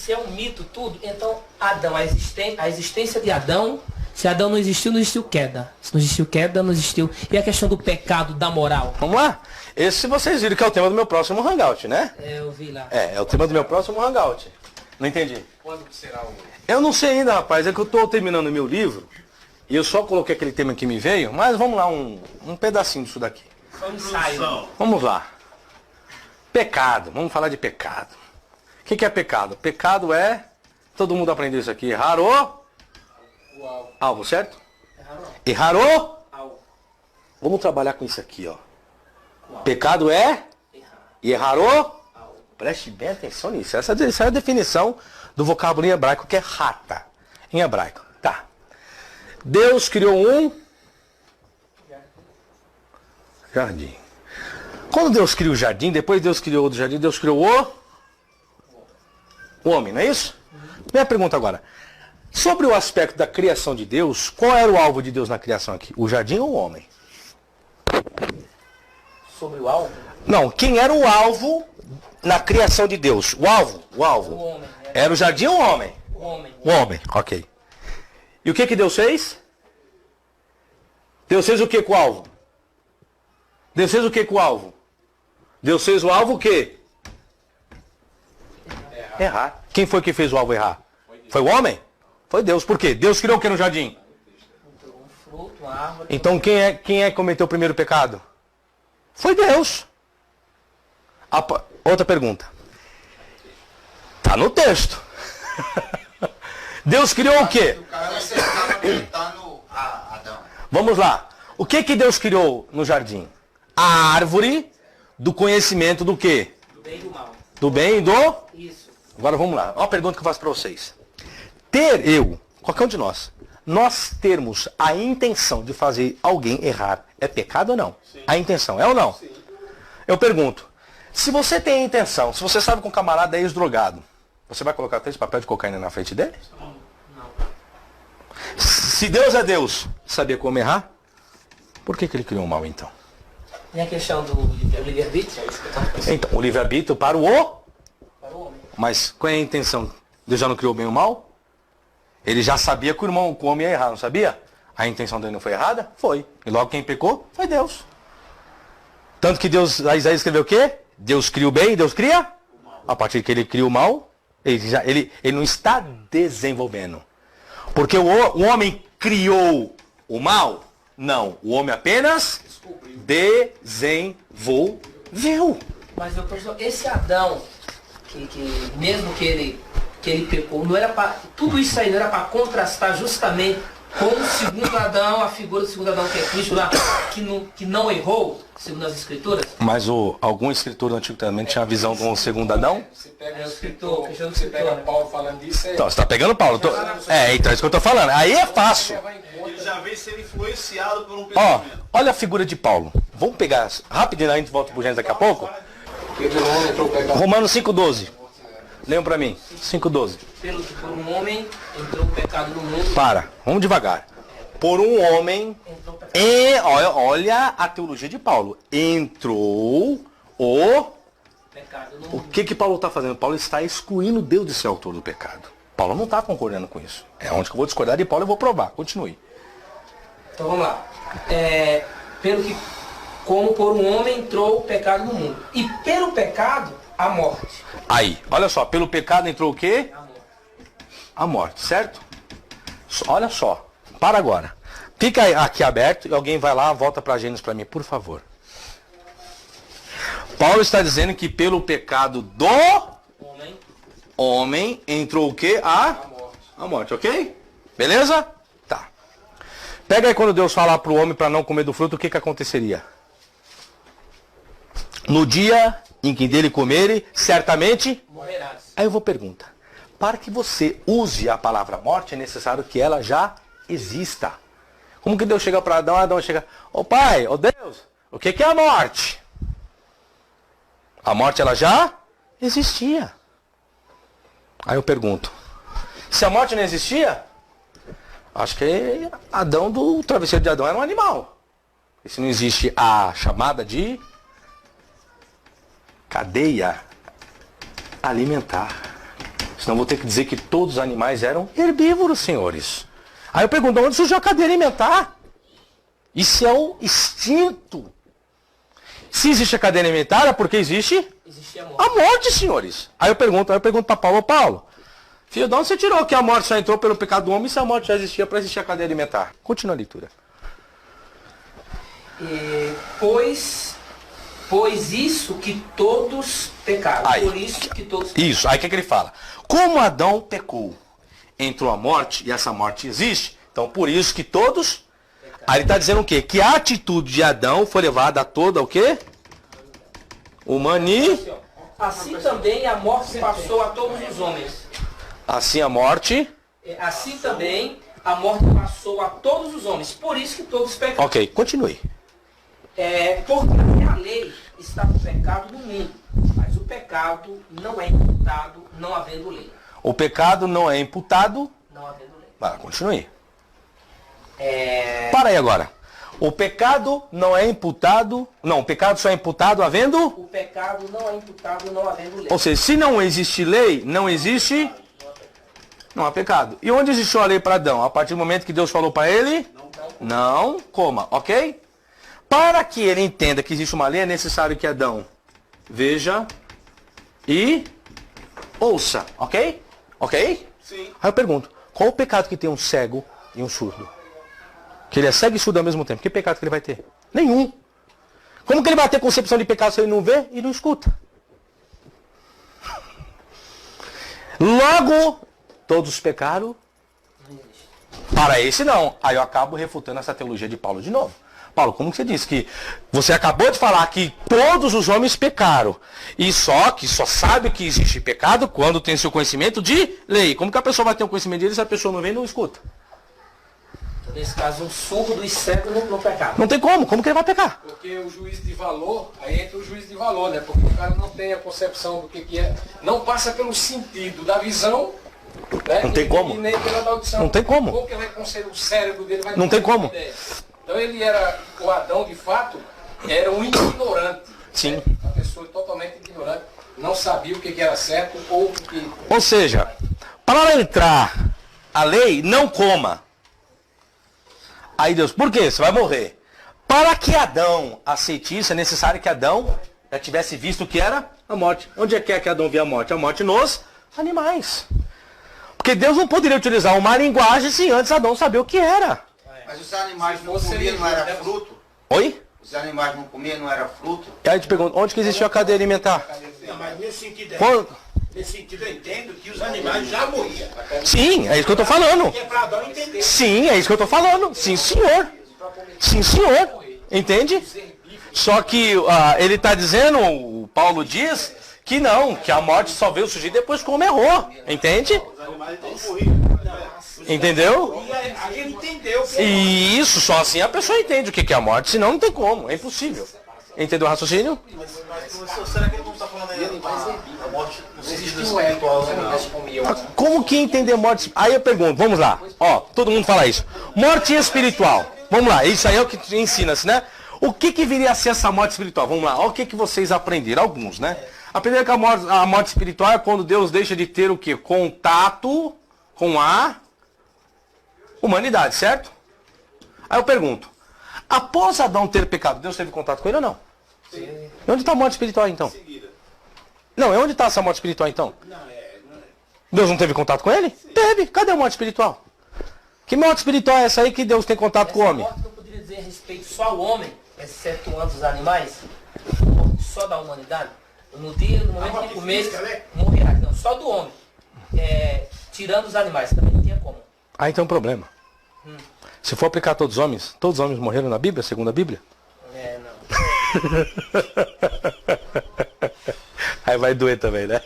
se é um mito tudo, então Adão, a existência de Adão, se Adão não existiu queda. Se não existiu queda, não existiu. E a questão do pecado, da moral? Vamos lá? Esse vocês viram que é o tema do meu próximo Hangout, né? Eu vi lá. É o tema do meu próximo Hangout. Não entendi. Quando será o... Eu não sei ainda, rapaz. É que eu estou terminando o meu livro. E eu só coloquei aquele tema que me veio. Mas vamos lá, um pedacinho disso daqui. Só um ensaio. Vamos lá. Pecado. Vamos falar de pecado. O que é pecado? Pecado é... Todo mundo aprendeu isso aqui. Errar o alvo, certo? Errar o alvo. Vamos trabalhar com isso aqui, ó. Pecado é... E errar o... Preste bem atenção nisso. Essa é a definição do vocábulo em hebraico, que é rata. Em hebraico. Tá. Deus criou um... jardim. Quando Deus criou o jardim, depois Deus criou outro jardim, Deus criou o homem, não é isso? Minha pergunta agora. Sobre o aspecto da criação de Deus, qual era o alvo de Deus na criação aqui? O jardim ou o homem? Sobre o alvo? Não, quem era o alvo na criação de Deus? O alvo? O homem. Era o jardim ou o homem? O homem. O homem, ok. E o que Deus fez? Deus fez o que com o alvo? Deus fez o que com o alvo? Deus fez o alvo o quê? Errar. Quem foi que fez o alvo errar? Foi o homem? Foi Deus. Por quê? Deus criou o que no jardim? Um fruto, uma árvore. Então quem é que cometeu o primeiro pecado? Foi Deus. Outra pergunta. Tá no texto. Deus criou o quê? O cara acertava acreditando Adão. Vamos lá. O que Deus criou no jardim? A árvore do conhecimento do quê? Do bem e do mal. Do bem e do... Isso. Agora vamos lá. Olha uma pergunta que eu faço para vocês. Qualquer um de nós termos a intenção de fazer alguém errar, é pecado ou não? Sim. A intenção, é ou não? Sim. Eu pergunto, se você tem a intenção, se você sabe que um camarada é ex-drogado, você vai colocar 3 papéis de cocaína na frente dele? Não. Se Deus é Deus, sabia como errar? Por que ele criou o mal então? E a questão do livre-arbítrio? Então, o livre-arbítrio para o homem. Mas qual é a intenção? Deus já não criou bem o mal? Ele já sabia que o homem ia errar, não sabia? A intenção dele não foi errada? Foi. E logo quem pecou foi Deus. Tanto que Isaías escreveu o quê? Deus cria o bem e Deus cria? A partir que ele cria o mal, ele não está desenvolvendo. Porque o homem criou o mal? Não. O homem apenas desenvolveu. Mas professor, esse Adão, que mesmo que ele pecou, não era para. Tudo isso aí não era para contrastar justamente com o segundo Adão, a figura do segundo Adão, que é Cristo lá, que não errou, segundo as escrituras? Mas algum escritor do Antigo Testamento tinha a visão do segundo Adão? Você pega É o o escritor, escritor, você pega Paulo falando disso, Então, você está pegando Paulo. Então é isso que eu estou falando. Aí é fácil. Ele já vem sendo influenciado por um Ó, pensamento. olha a figura de Paulo. Vamos pegar rapidinho, a gente volta pro Gênesis daqui a pouco. Romanos 5,12. Leiam para mim. 5,12. Pelo que por um homem entrou o pecado no mundo. Vamos devagar. Por um homem, Entrou o pecado. olha a teologia de Paulo. Entrou o... Pecado no O mundo. que Paulo está fazendo? Paulo está excluindo Deus de ser autor do pecado. Paulo não está concordando com isso. É onde que eu vou discordar de Paulo, eu vou provar. Continue. Então vamos lá. Como por um homem entrou o pecado no mundo. E pelo pecado, a morte. Aí, olha só. Pelo pecado entrou o quê? A morte. A morte, certo? Olha só. Para agora. Fica aqui aberto e alguém vai lá, volta para Gênesis para mim, por favor. Paulo está dizendo que pelo pecado do homem entrou o quê? A morte, ok? Beleza? Tá. Pega aí quando Deus falar para o homem para não comer do fruto, o que aconteceria? No dia em que dele comerem, certamente Morrerás. Aí eu vou perguntar. Para que você use a palavra morte, é necessário que ela já exista. Como que Deus chega para Adão? Adão chega, ô pai, ô Deus, o que é a morte? A morte ela já existia. Aí eu pergunto, se a morte não existia, acho que Adão, do travesseiro de Adão era um animal. E se não existe a chamada de cadeia alimentar. Senão vou ter que dizer que todos os animais eram herbívoros, senhores. Aí eu pergunto, onde surgiu a cadeia alimentar? Isso é o instinto. Se existe a cadeia alimentar, é porque existe a morte, senhores. Aí eu pergunto para Paulo, filho, de onde você tirou que a morte só entrou pelo pecado do homem, se a morte já existia para existir a cadeia alimentar? Continua a leitura. Pois isso que todos pecaram. Aí, por isso que todos pecaram. Isso, aí o que ele fala? Como Adão pecou, entrou a morte, e essa morte existe, então por isso que todos... Aí ele está dizendo o quê? Que a atitude de Adão foi levada a toda o quê? Assim também a morte passou a todos os homens. Assim a morte... Assim também a morte passou a todos os homens. Por isso que todos pecaram. Ok, continue. Porque a lei está no pecado do mundo. Mas o pecado não é imputado não havendo lei. O pecado não é imputado... Não havendo lei. Vai, continue. Para aí agora. O pecado não é imputado... Não, o pecado só é imputado havendo... O pecado não é imputado não havendo lei. Ou seja, se não existe lei, não existe... Não há pecado. E onde existiu a lei para Adão? A partir do momento que Deus falou para ele? Não coma, ok? Para que ele entenda que existe uma lei, é necessário que Adão veja e ouça, ok? Ok? Sim. Aí eu pergunto, qual o pecado que tem um cego e um surdo? Que ele é cego e surdo ao mesmo tempo. Que pecado que ele vai ter? Nenhum. Como que ele vai ter concepção de pecado se ele não vê e não escuta? Logo, todos pecaram. Para esse não. Aí eu acabo refutando essa teologia de Paulo de novo. Paulo, como que você disse que você acabou de falar que todos os homens pecaram e só sabe que existe pecado quando tem seu conhecimento de lei? Como que a pessoa vai ter um conhecimento de lei se a pessoa não vê e não escuta? Então, nesse caso, um surdo e cego não pecaram. Não tem como. Como que ele vai pecar? Porque o juiz de valor, aí entra o juiz de valor, né? Porque o cara não tem a concepção do que é. Não passa pelo sentido da visão, né? Não tem como. E nem pela audição. Não tem como. Como que vai conceder o cérebro dele? Vai Não tem ter uma como. ideia. Então ele era, o Adão de fato, era um ignorante. Sim. Né? Uma pessoa totalmente ignorante. Não sabia o que era certo ou o que... Ou seja, para entrar a lei, não coma. Aí Deus, por quê? Você vai morrer. Para que Adão aceite isso, é necessário que Adão já tivesse visto o que era a morte. Onde é que Adão via a morte? A morte nos animais. Porque Deus não poderia utilizar uma linguagem sem antes Adão saber o que era. Mas os animais não comiam, não era fruto? Oi? Os animais não comiam, não era fruto? E aí a gente pergunta, onde que existiu a cadeia alimentar? Não, mas nesse sentido, Quando... nesse sentido eu entendo que os animais já morriam. Sim, é isso que eu estou falando. Que é para Adão entender. Sim, é isso que eu estou falando. Sim, senhor. Sim, senhor. Entende? Só que ele está dizendo, o Paulo diz, que não, que a morte só veio surgir depois que o homem errou. Entende? Os animais não morriam. Entendeu? E a gente entendeu. E isso, só assim a pessoa entende o que é a morte, senão não tem como, é impossível. Entendeu o raciocínio? Mas será que ele não está falando a morte no sentido Existe um ego, espiritual, os animais não? comiam. Como que entender morte? Aí eu pergunto, vamos lá. Ó, todo mundo fala isso. Morte espiritual. Vamos lá, isso aí é o que ensina-se, né? O que viria a ser essa morte espiritual? Vamos lá, olha o que vocês aprenderam, alguns, né? Aprenderam que a morte espiritual é quando Deus deixa de ter o quê? Contato com a humanidade, certo? Aí eu pergunto, após Adão ter pecado, Deus teve contato com ele ou não? Sim. E onde está a morte espiritual então? Não, onde está essa morte espiritual então? Deus não teve contato com ele? Teve. Cadê a morte espiritual? Que morte espiritual é essa aí que Deus tem contato com o homem? Essa morte não poderia dizer a respeito só ao homem, excetuando os animais? Só da humanidade? No momento que comer, morrerá. Não, só do homem. Tirando os animais, também não tinha como. Aí tem um problema. Se for aplicar a todos os homens morreram na Bíblia, segundo a Bíblia? Não. Aí vai doer também, né?